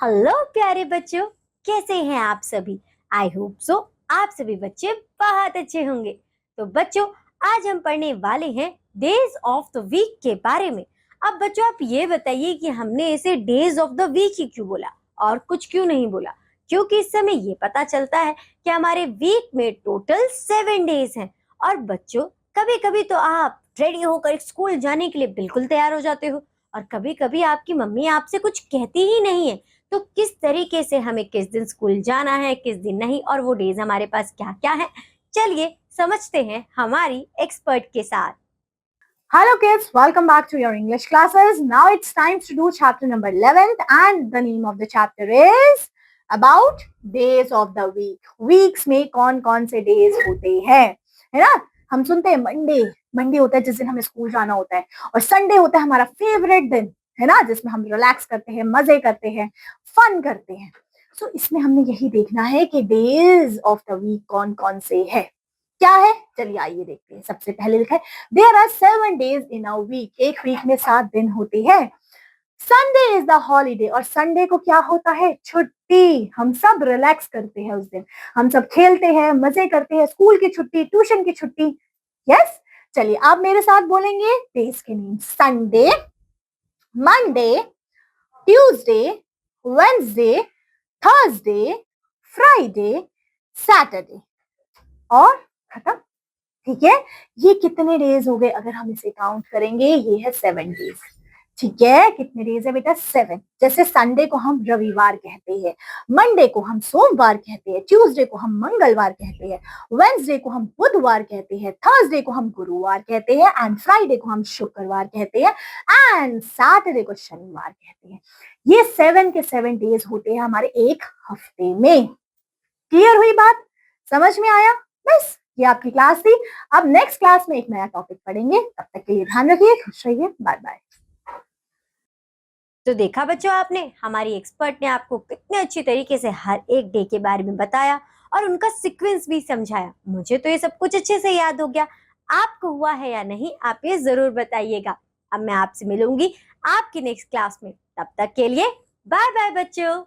Hello प्यारे बच्चों, कैसे हैं आप सभी। आई होप सो आप सभी बच्चे बहुत अच्छे होंगे। तो बच्चों, आज हम पढ़ने वाले हैं डेज ऑफ द वीक के बारे में। अब बच्चों, आप ये बताइए कि हमने इसे डेज ऑफ द वीक ही क्यों बोला और कुछ क्यों नहीं बोला। क्योंकि इस समय ये पता चलता है कि हमारे वीक में टोटल 7 डेज हैं। और बच्चों, कभी कभी तो आप रेडी होकर स्कूल जाने के लिए बिल्कुल तैयार हो जाते हो, और कभी कभी आपकी मम्मी आपसे कुछ कहती ही नहीं है। तो किस तरीके से हमें किस दिन स्कूल जाना है, किस दिन नहीं, और वो डेज हमारे पास क्या क्या है, चलिए समझते हैं हमारी एक्सपर्ट के साथ। Hello kids, welcome back to your English classes. Now it's time to do chapter number 11th and the name of the chapter is about days of the week. Weeks में कौन-कौन से days होते हैं, है ना? हम सुनते हैं मंडे होता है जिस दिन हमें स्कूल जाना होता है, और संडे होता है हमारा फेवरेट दिन, है ना, जिसमें हम रिलैक्स करते हैं, मजे करते हैं, फन करते हैं। सो इसमें हमने यही देखना है कि डेज ऑफ द वीक कौन-कौन से है, क्या है। चलिए आइए देखते हैं। सबसे पहले लिखा है there are 7 days in a week. एक वीक में 7 दिन होते हैं। संडे इज द हॉलीडे, और संडे को क्या होता है, छुट्टी। हम सब रिलैक्स करते हैं उस दिन, हम सब खेलते हैं, मजे करते हैं, स्कूल की छुट्टी, ट्यूशन की छुट्टी। यस, चलिए आप मेरे साथ बोलेंगे डेज के name. Sunday, Monday, Tuesday, Wednesday, Thursday, Friday, Saturday, और खत्म। ठीक है, ये कितने डेज हो गए अगर हम इसे काउंट करेंगे, ये है 7 डेज। ठीक है, कितने डेज है बेटा, 7। जैसे संडे को हम रविवार कहते हैं, मंडे को हम सोमवार कहते हैं, ट्यूसडे को हम मंगलवार कहते हैं, वेंसडे को हम बुधवार कहते हैं, थर्सडे को हम गुरुवार कहते हैं, एंड फ्राइडे को हम शुक्रवार कहते हैं, एंड सैटरडे को शनिवार कहते हैं। ये 7 के 7 डेज होते हैं हमारे एक हफ्ते में। क्लियर हुई बात, समझ में आया। बस ये आपकी क्लास थी। अब नेक्स्ट क्लास में एक नया टॉपिक पढ़ेंगे, तब तक के लिए ध्यान रखिए, खुश रहिए, बाय बाय। तो देखा बच्चों, आपने, हमारी एक्सपर्ट ने आपको कितने अच्छी तरीके से हर एक डे के बारे में बताया और उनका सीक्वेंस भी समझाया। मुझे तो ये सब कुछ अच्छे से याद हो गया। आपको हुआ है या नहीं, आप ये जरूर बताइएगा। अब मैं आपसे मिलूंगी आपकी नेक्स्ट क्लास में। तब तक के लिए बाय बाय बच्चों।